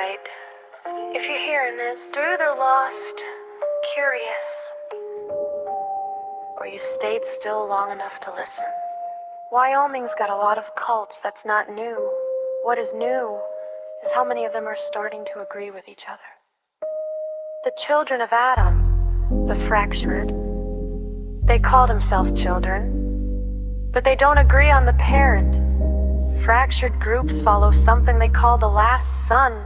right. If you're hearing this, you're either lost, curious, or you stayed still long enough to listen. Wyoming's got a lot of cults. That's not new. What is new is how many of them are starting to agree with each other. The children of Adam, the fractured, they call themselves children, but they don't agree on the parent. Fractured groups follow something they call the last son.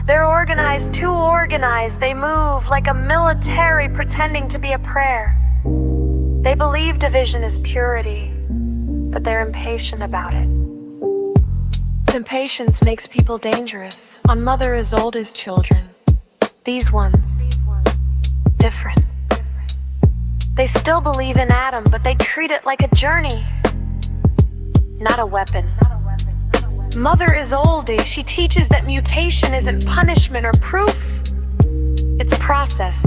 They're organized, too organized. They move like a military pretending to be a prayer. They believe division is purity, but they're impatient about it. Impatience makes people dangerous. On mother as old as children. These ones, different. They still believe in Adam, but they treat it like a journey, not a weapon. Mother is oldie. She teaches that mutation isn't punishment or proof. It's a process.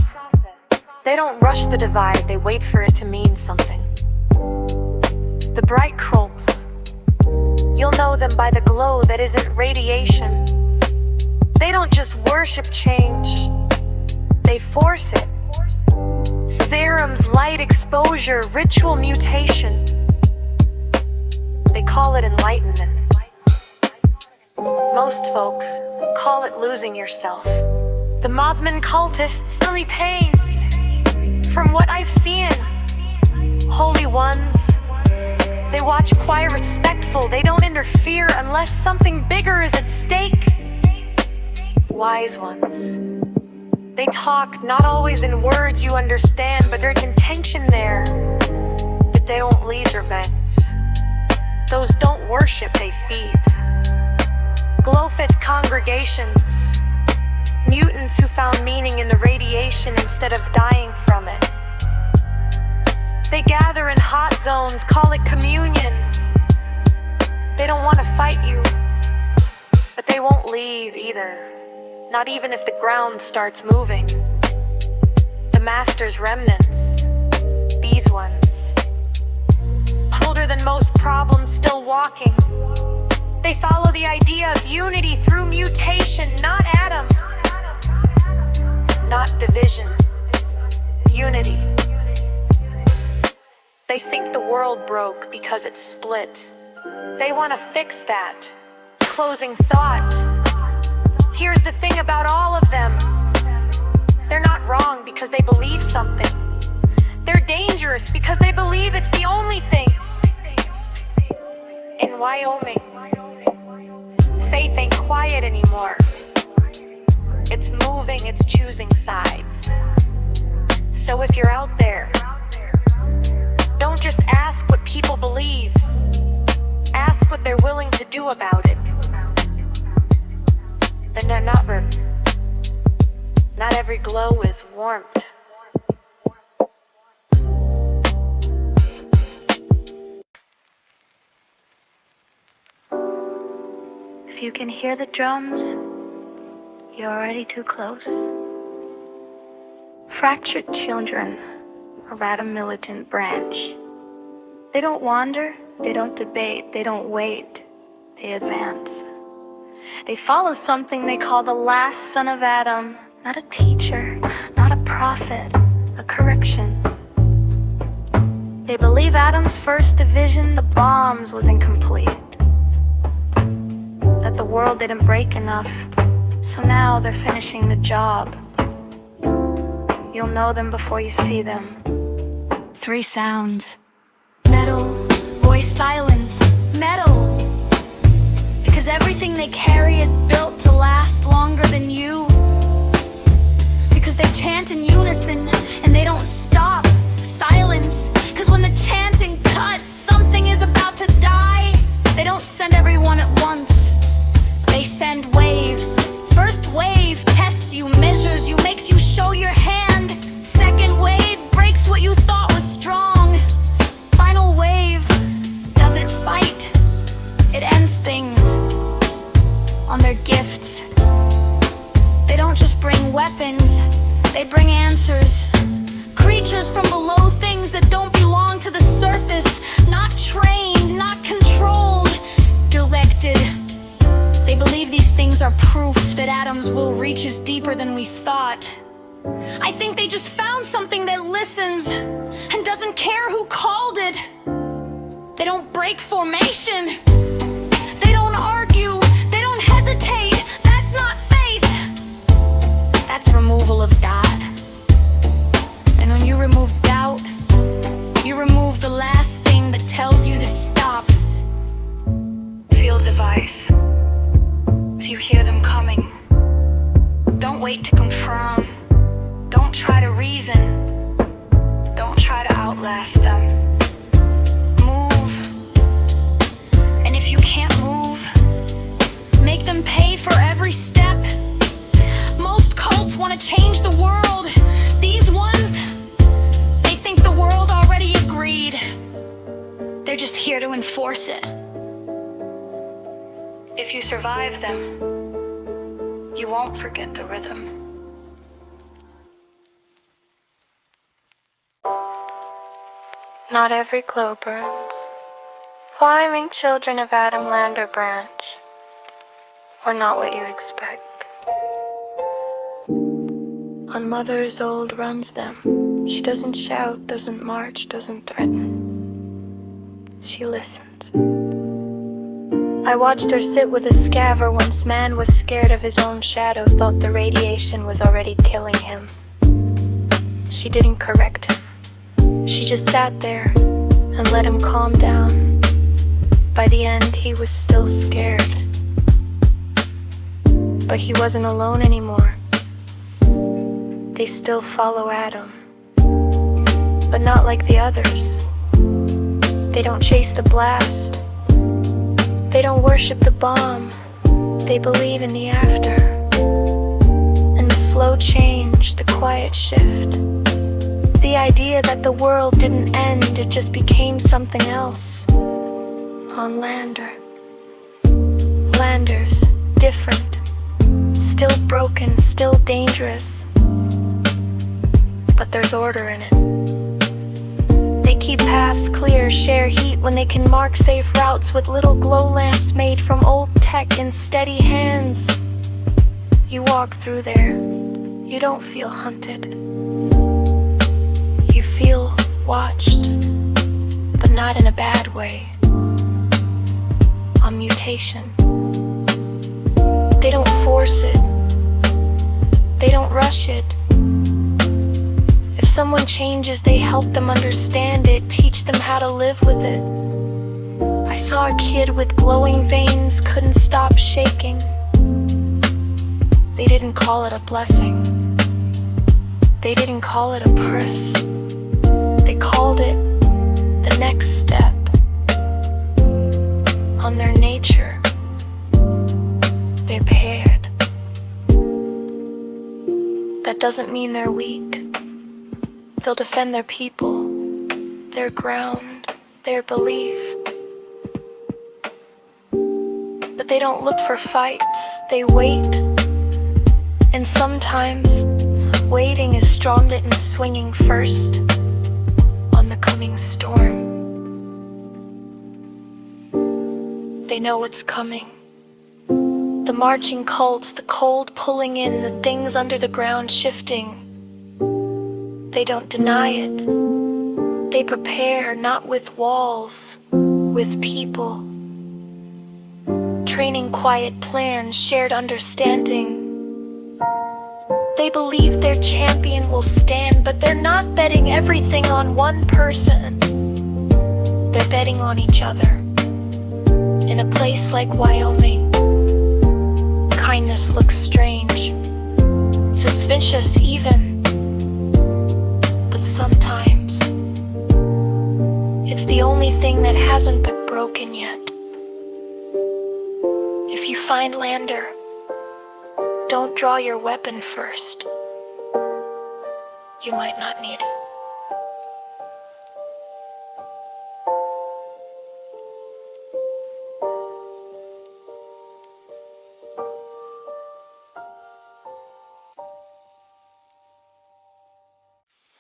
They don't rush the divide. They wait for it to mean something. The Pricklton. You'll know them by the glow that isn't radiation. They don't just worship change. They force it. Serums, light exposure, ritual mutation. They call it enlightenment. Most folks call it losing yourself. The Mothman cultists, silly pains. From what I've seen, holy ones, they watch quiet, respectful. They don't interfere unless something bigger is at stake. Wise ones, they talk not always in words you understand, but there's intention there that they won't leisure bend. Those don't worship, they feed. Glowfit congregations, mutants who found meaning in the radiation instead of dying from it. They gather in hot zones, call it communion. They don't want to fight you, but they won't leave either. Not even if the ground starts moving. The Master's remnants, these ones, older than most problems, still walking. They follow the idea of unity through mutation, not Adam, not division, unity. They think the world broke because it's split. They want to fix that. Closing thought. Here's the thing about all of them. They're not wrong because they believe something. They're dangerous because they believe it's the only thing. In Wyoming, faith ain't quiet anymore. It's moving, it's choosing sides. So if you're out there, don't just ask what people believe. Ask what they're willing to do about it. Then they're not ripped. Not every glow is warmth. If you can hear the drums, you're already too close. Fractured children are at a militant branch. They don't wander, they don't debate, they don't wait, they advance. They follow something they call the last son of Adam, not a teacher, not a prophet, a correction. They believe Adam's first division, the bombs, was incomplete. That the world didn't break enough, so now they're finishing the job. You'll know them before you see them. 3 sounds. Metal, voice silence, metal. Because everything they carry is built to last longer than you. Because they chant in unison and they don't stop. Silence. Because when the chanting cuts, something is about to die. They don't send everyone at once. They send waves. First wave tests you, measures you, makes you show your hand. Second wave breaks what you thought was strong. Final wave doesn't fight. It ends things on their that Adam's will reaches deeper than we thought. I think they just found something that listens and doesn't care who called it. They don't break formation. They don't argue. They don't hesitate. That's not faith. That's removal of doubt. And when you remove doubt, you remove the last thing that tells you to stop. Field device. If you hear them coming, don't wait to confirm. Don't try to reason. Don't try to outlast them. Move. And if you can't move, make them pay for every step. Most cults want to change the world. These ones, they think the world already agreed. They're just here to enforce it. If you survive them, you won't forget the rhythm. Not every glow burns. Flaming children of Adam Lander branch. Or not what you expect. On mother's old runs them. She doesn't shout, doesn't march, doesn't threaten. She listens. I watched her sit with a scaver once man was scared of his own shadow, thought the radiation was already killing him. She didn't correct him. She just sat there and let him calm down. By the end, he was still scared. But he wasn't alone anymore. They still follow Adam. But not like the others. They don't chase the blast. They don't worship the bomb. They believe in the after. And the slow change, the quiet shift. The idea that the world didn't end, it just became something else. On Lander. Landers, different. Still broken, still dangerous. But there's order in it. They keep paths clear, share heat when they can mark safe routes with little glow lamps made from old tech in steady hands. You walk through there, you don't feel hunted. You feel watched, but not in a bad way. On mutation. They don't force it. They don't rush it. If someone changes, they help them understand it, teach them how to live with it. I saw a kid with glowing veins, couldn't stop shaking. They didn't call it a blessing. They didn't call it a purse. They called it the next step. On their nature, they're paired. That doesn't mean they're weak. They'll defend their people, their ground, their belief. But they don't look for fights, they wait. And sometimes, waiting is stronger than swinging first on the coming storm. They know what's coming. The marching cults, the cold pulling in, the things under the ground shifting. They don't deny it. They prepare, not with walls, with people. Training quiet plans, shared understanding. They believe their champion will stand, but they're not betting everything on one person. They're betting on each other. In a place like Wyoming, kindness looks strange, suspicious even. But sometimes, it's the only thing that hasn't been broken yet. If you find Lander, don't draw your weapon first. You might not need it.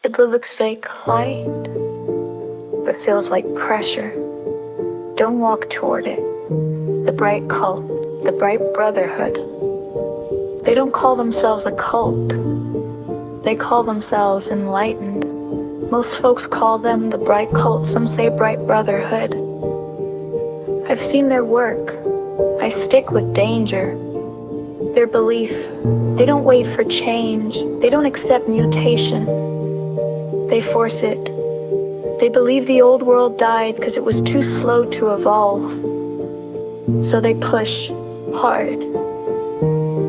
It looks like light, but feels like pressure. Don't walk toward it. The bright cult, the bright brotherhood. They don't call themselves a cult. They call themselves enlightened. Most folks call them the bright cult, some say bright brotherhood. I've seen their work. I stick with danger. Their belief, they don't wait for change. They don't accept mutation. They force it. They believe the old world died because it was too slow to evolve. So they push hard.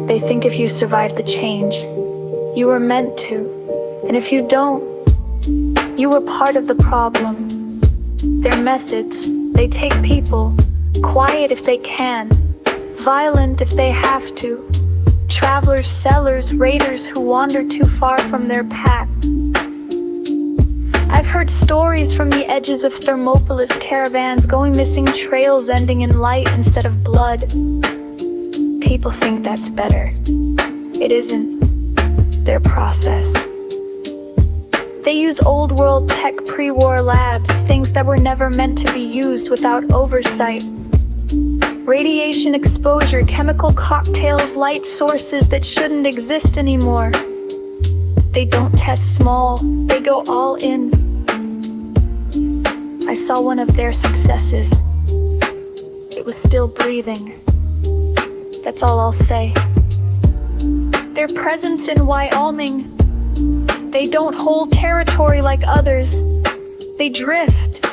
They think if you survive the change, you were meant to. And if you don't, you were part of the problem. Their methods, they take people, quiet if they can, violent if they have to, travelers, sellers, raiders who wander too far from their pack. I've heard stories from the edges of Thermopolis, caravans going missing, trails ending in light instead of blood. People think that's better. It isn't their process. They use old world tech, pre-war labs, things that were never meant to be used without oversight. Radiation exposure, chemical cocktails, light sources that shouldn't exist anymore. They don't test small, they go all in. I saw one of their successes. It was still breathing. That's all I'll say. Their presence in Wyoming, they don't hold territory like others. They drift,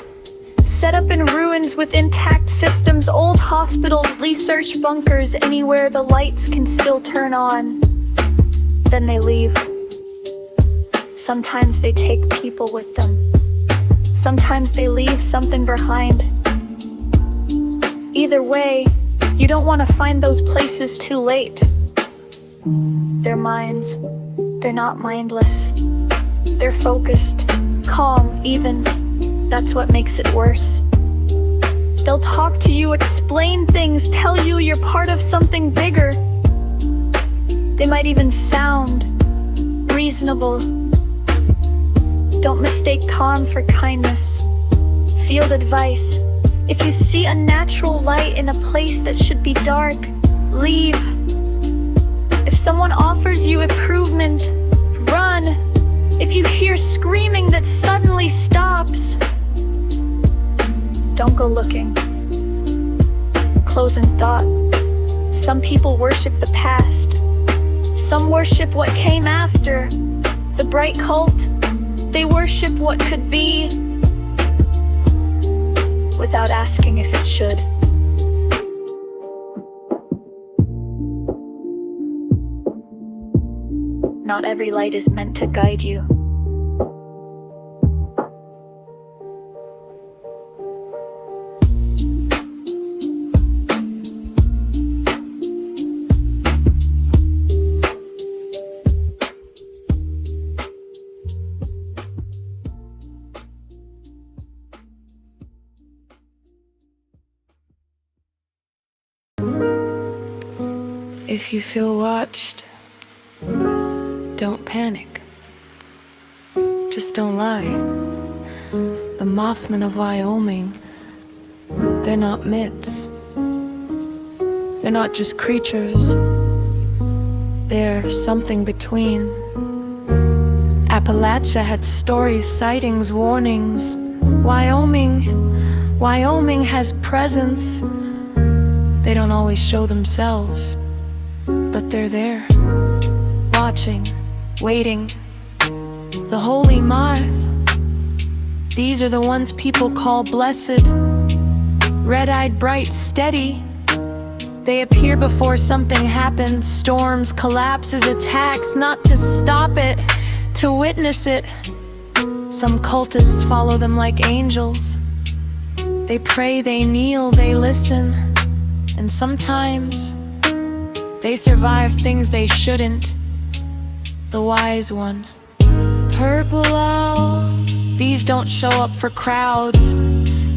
set up in ruins with intact systems, old hospitals, research bunkers, anywhere the lights can still turn on. Then they leave. Sometimes they take people with them. Sometimes they leave something behind. Either way, you don't want to find those places too late. Their minds, they're not mindless. They're focused, calm even. That's what makes it worse. They'll talk to you, explain things, tell you you're part of something bigger. They might even sound reasonable. Don't mistake calm for kindness. Field advice. If you see a natural light in a place that should be dark, leave. If someone offers you improvement, run. If you hear screaming that suddenly stops, don't go looking. Closing thought. Some people worship the past. Some worship what came after. The bright cult, they worship what could be, without asking if it should. Not every light is meant to guide you. If you feel watched, don't panic. Just don't lie. The Mothmen of Wyoming, they're not myths. They're not just creatures. They're something between. Appalachia had stories, sightings, warnings. Wyoming has presence. They don't always show themselves, but they're there, watching, waiting. The holy moth, these are the ones people call blessed. Red-eyed, bright, steady. They appear before something happens, storms, collapses, attacks, not to stop it, to witness it. Some cultists follow them like angels. They pray, they kneel, they listen, and sometimes they survive things they shouldn't. The wise one. Purple owl, these don't show up for crowds.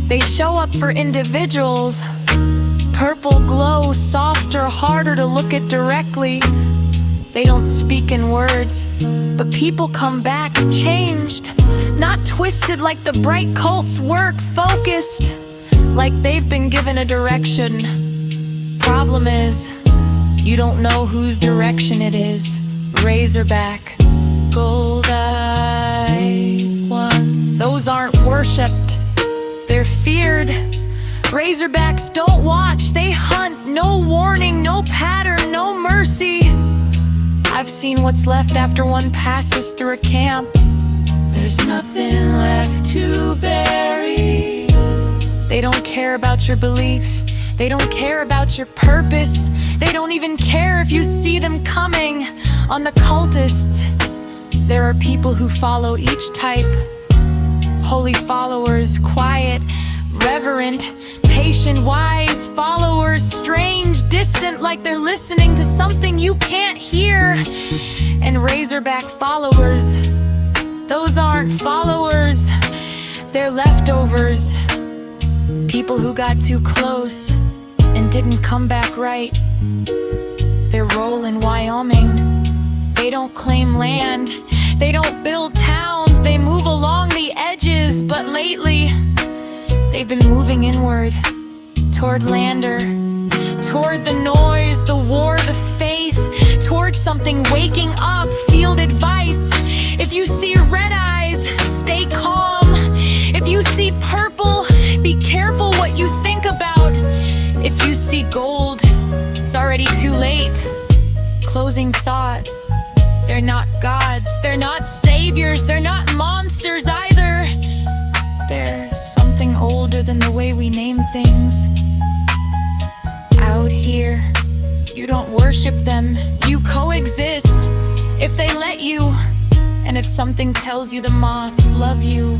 They show up for individuals. Purple glow, softer, harder to look at directly. They don't speak in words, but people come back changed. Not twisted like the bright cults work, focused, like they've been given a direction. Problem is, You don't know whose direction it is. Razorback, gold-eyed ones. Those aren't worshipped, they're feared. Razorbacks don't watch, they hunt. No warning, no pattern, no mercy. I've seen what's left after one passes through a camp. There's nothing left to bury. They don't care about your belief. They don't care about your purpose. They don't even care if you see them coming. On the cultists, there are people who follow each type. Holy followers, quiet, reverent, patient, wise followers, strange, distant, like they're listening to something you can't hear. And razorback followers, those aren't followers, they're leftovers. People who got too close and didn't come back right. Their role in Wyoming, they don't claim land, they don't build towns, they move along the edges. But lately, they've been moving inward, toward Lander, toward the noise, the war, the faith, toward something waking up. Field advice: if you see red eyes, stay calm. If you see purple, be careful what you think about. If you see gold, it's already too late. Closing thought: they're not gods, they're not saviors, they're not monsters either. They're something older than the way we name things. Out here, you don't worship them, you coexist. If they let you, and if something tells you the moths love you,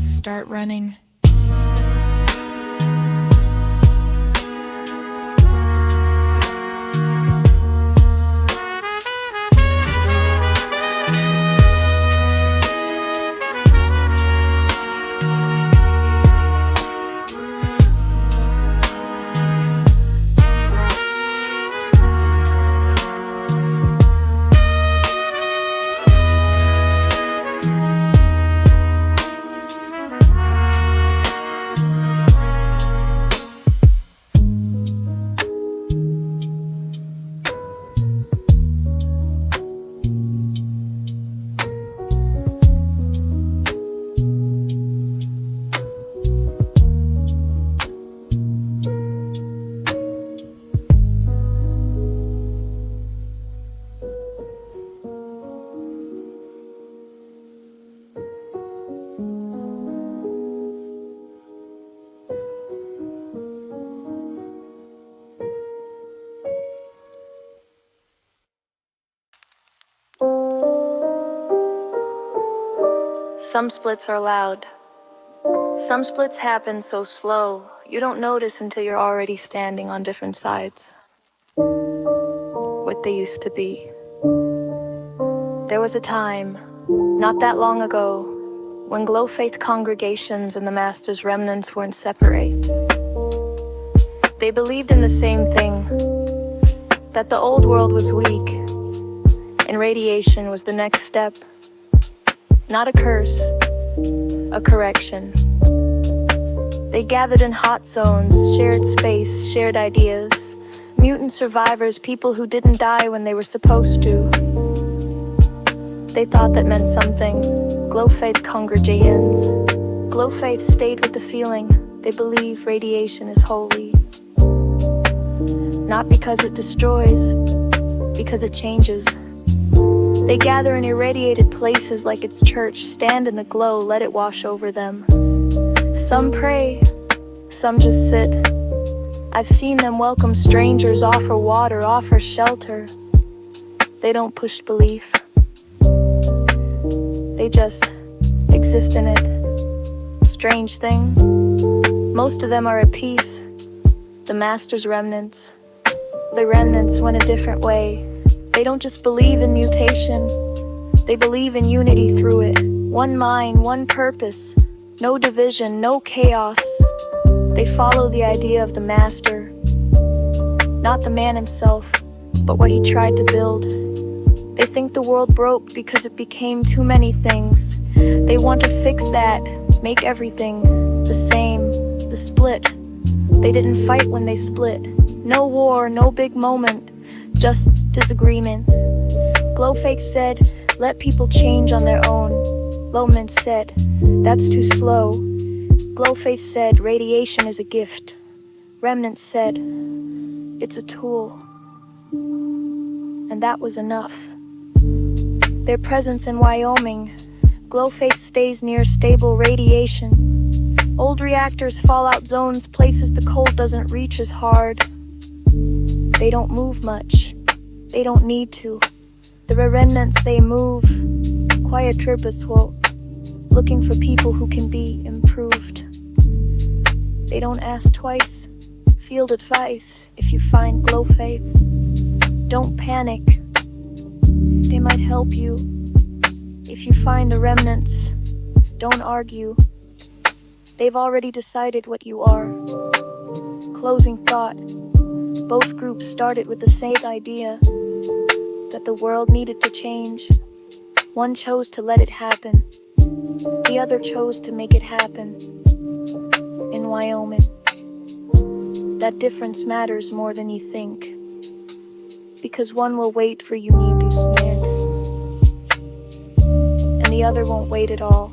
start running. Some splits are loud. Some splits happen so slow, you don't notice until you're already standing on different sides. What they used to be. There was a time, not that long ago, when glow faith congregations and the Master's remnants weren't separate. They believed in the same thing, that the old world was weak, and radiation was the next step. Not a curse, a correction. They gathered in hot zones, shared space, shared ideas. Mutant survivors, people who didn't die when they were supposed to. They thought that meant something. Glow faith congregations. Glow faith stayed with the feeling. They believe radiation is holy. Not because it destroys, because it changes. They gather in irradiated places like it's church, stand in the glow, let it wash over them. Some pray, some just sit. I've seen them welcome strangers, offer water, offer shelter. They don't push belief. They just exist in it. Strange thing, most of them are at peace. The Master's remnants. The remnants went a different way. They don't just believe in mutation, they believe in unity through it. One mind, one purpose, no division, no chaos. They follow the idea of the Master, not the man himself, but what he tried to build. They think the world broke because it became too many things. They want to fix that, make everything the same, the split. They didn't fight when they split. No war, no big moment, just disagreement. Glowface said, let people change on their own. Lowman said, that's too slow. Glowface said, radiation is a gift. Remnant said, it's a tool. And that was enough. Their presence in Wyoming. Glowface stays near stable radiation. Old reactors, fallout zones, places the cold doesn't reach as hard. They don't move much. They don't need to. The remnants, they move. Quiet purposeful, looking for people who can be improved. They don't ask twice. Field advice if you find Glowface. Don't panic. They might help you. If you find the remnants, don't argue. They've already decided what you are. Closing thought. Both groups started with the same idea, that the world needed to change. One chose to let it happen. The other chose to make it happen. In Wyoming. That difference matters more than you think. Because one will wait for you need to stand. And the other won't wait at all.